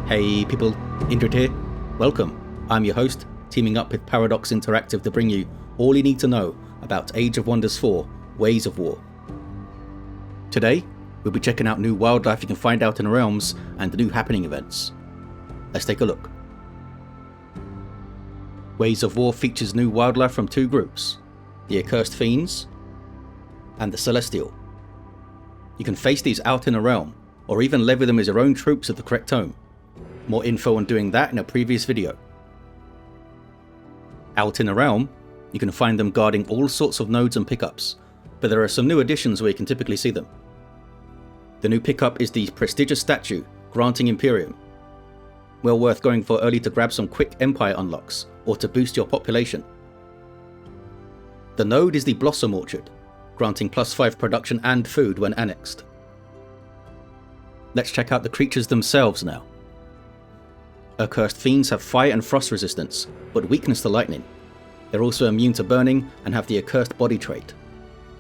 Hey people, Intrigue here. Welcome. I'm your host, teaming up with Paradox Interactive to bring you all you need to know about Age of Wonders 4, Ways of War. Today, we'll be checking out new wildlife you can find out in the realms and the new happening events. Let's take a look. Ways of War features new wildlife from two groups, the Accursed Fiends and the Celestial. You can face these out in a realm, or even levy them as your own troops at the correct tome. More info on doing that in a previous video. Out in the realm, you can find them guarding all sorts of nodes and pickups, but there are some new additions where you can typically see them. The new pickup is the prestigious statue, Granting Imperium. Well worth going for early to grab some quick Empire unlocks, or to boost your population. The node is the Blossom Orchard, granting +5 production and food when annexed. Let's check out the creatures themselves now. Accursed Fiends have fire and frost resistance, but weakness to lightning. They're also immune to burning and have the Accursed body trait.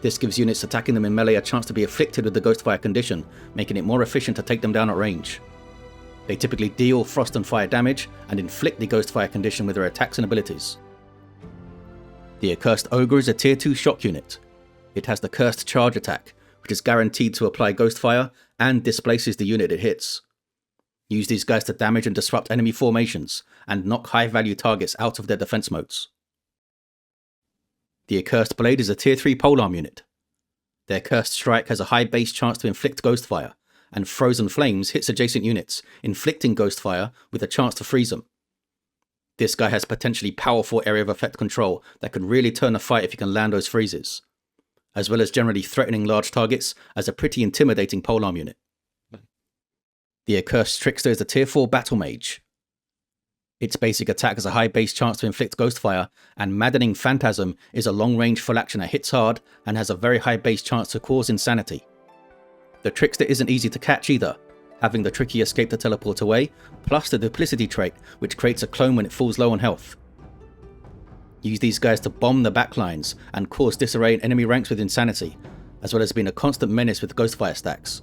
This gives units attacking them in melee a chance to be afflicted with the Ghostfire condition, making it more efficient to take them down at range. They typically deal frost and fire damage and inflict the Ghostfire condition with their attacks and abilities. The Accursed Ogre is a tier 2 shock unit. It has the Cursed Charge attack, which is guaranteed to apply Ghostfire and displaces the unit it hits. Use these guys to damage and disrupt enemy formations, and knock high value targets out of their defense modes. The Accursed Blade is a tier 3 polearm unit. Their Cursed Strike has a high base chance to inflict Ghostfire, and Frozen Flames hits adjacent units, inflicting Ghostfire with a chance to freeze them. This guy has potentially powerful area of effect control that could really turn a fight if you can land those freezes, as well as generally threatening large targets as a pretty intimidating polearm unit. The Accursed Trickster is a tier 4 battle mage. Its basic attack has a high base chance to inflict Ghostfire, and Maddening Phantasm is a long range full action that hits hard and has a very high base chance to cause insanity. The Trickster isn't easy to catch either, having the tricky escape to teleport away, plus the Duplicity trait, which creates a clone when it falls low on health. Use these guys to bomb the backlines and cause disarray in enemy ranks with insanity, as well as being a constant menace with Ghostfire stacks.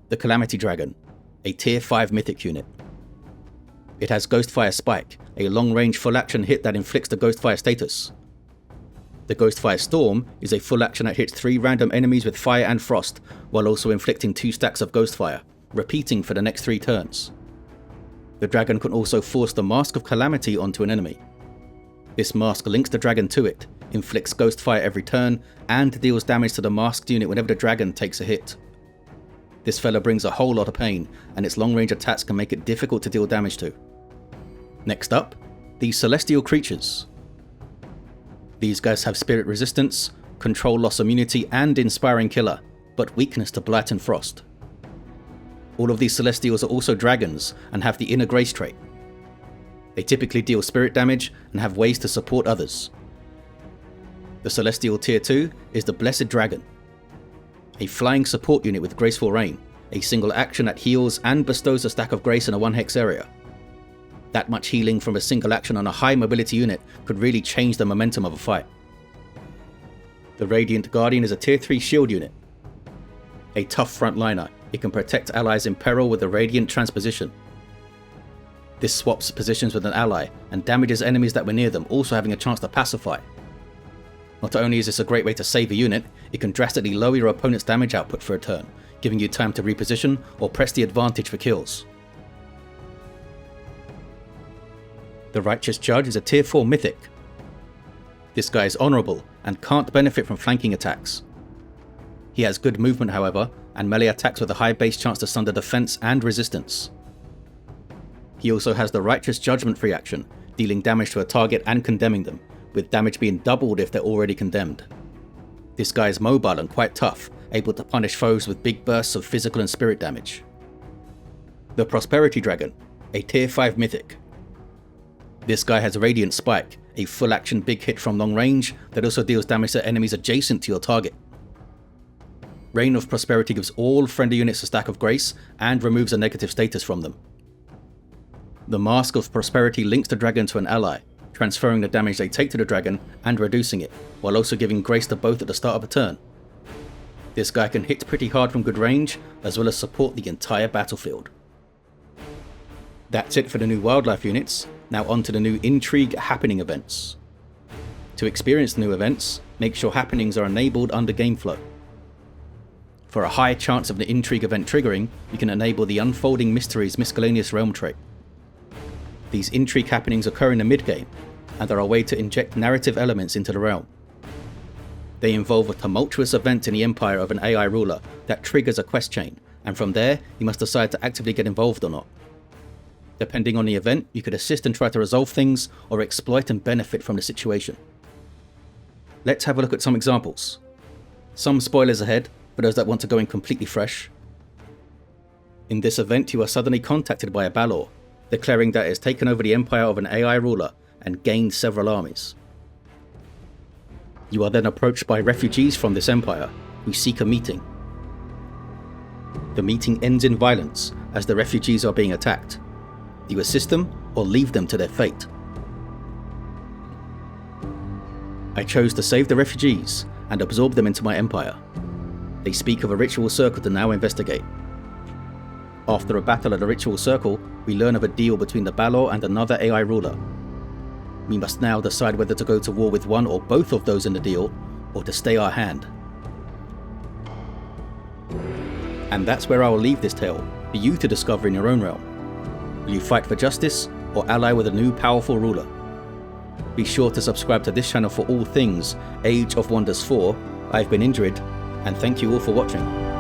The Calamity Dragon, a tier 5 mythic unit. It has Ghostfire Spike, a long-range full-action hit that inflicts the Ghostfire status. The Ghostfire Storm is a full action that hits 3 random enemies with fire and frost, while also inflicting 2 stacks of Ghostfire, repeating for the next 3 turns. The dragon can also force the Mask of Calamity onto an enemy. This mask links the dragon to it, inflicts Ghostfire every turn, and deals damage to the masked unit whenever the dragon takes a hit. This fella brings a whole lot of pain, and its long-range attacks can make it difficult to deal damage to. Next up, the Celestial Creatures. These guys have Spirit Resistance, Control Loss Immunity, and Inspiring Killer, but weakness to Blight and Frost. All of these Celestials are also dragons, and have the Inner Grace trait. They typically deal spirit damage, and have ways to support others. The Celestial Tier 2 is the Blessed Dragon, a flying support unit with Graceful Rain, a single action that heals and bestows a stack of grace in a 1-hex area. That much healing from a single action on a high mobility unit could really change the momentum of a fight. The Radiant Guardian is a tier 3 shield unit. A tough frontliner, it can protect allies in peril with the Radiant Transposition. This swaps positions with an ally and damages enemies that were near them, also having a chance to pacify. Not only is this a great way to save a unit, it can drastically lower your opponent's damage output for a turn, giving you time to reposition or press the advantage for kills. The Righteous Judge is a tier 4 mythic. This guy is honourable and can't benefit from flanking attacks. He has good movement however, and melee attacks with a high base chance to sunder defense and resistance. He also has the Righteous Judgment free action, dealing damage to a target and condemning them, with damage being doubled if they're already condemned. This guy is mobile and quite tough, able to punish foes with big bursts of physical and spirit damage. The Prosperity Dragon, a tier 5 mythic. This guy has Radiant Spike, a full action big hit from long range that also deals damage to enemies adjacent to your target. Reign of Prosperity gives all friendly units a stack of grace and removes a negative status from them. The Mask of Prosperity links the dragon to an ally, transferring the damage they take to the dragon and reducing it, while also giving grace to both at the start of a turn. This guy can hit pretty hard from good range, as well as support the entire battlefield. That's it for the new wildlife units. Now on to the new Intrigue happening events. To experience the new events, make sure happenings are enabled under Gameflow. For a high chance of the Intrigue event triggering, you can enable the Unfolding Mysteries Miscellaneous Realm trait. These Intrigue happenings occur in the mid-game, and are a way to inject narrative elements into the realm. They involve a tumultuous event in the empire of an AI ruler that triggers a quest chain, and from there, you must decide to actively get involved or not. Depending on the event, you could assist and try to resolve things, or exploit and benefit from the situation. Let's have a look at some examples. Some spoilers ahead, for those that want to go in completely fresh. In this event, you are suddenly contacted by a Balor, declaring that it has taken over the empire of an AI ruler and gained several armies. You are then approached by refugees from this empire, who seek a meeting. The meeting ends in violence, as the refugees are being attacked. Do you assist them, or leave them to their fate? I chose to save the refugees, and absorb them into my empire. They speak of a ritual circle to now investigate. After a battle at the ritual circle, we learn of a deal between the Balor and another AI ruler. We must now decide whether to go to war with one or both of those in the deal, or to stay our hand. And that's where I will leave this tale, for you to discover in your own realm. Will you fight for justice, or ally with a new powerful ruler? Be sure to subscribe to this channel for all things Age of Wonders 4. I've been Intrigue, and thank you all for watching.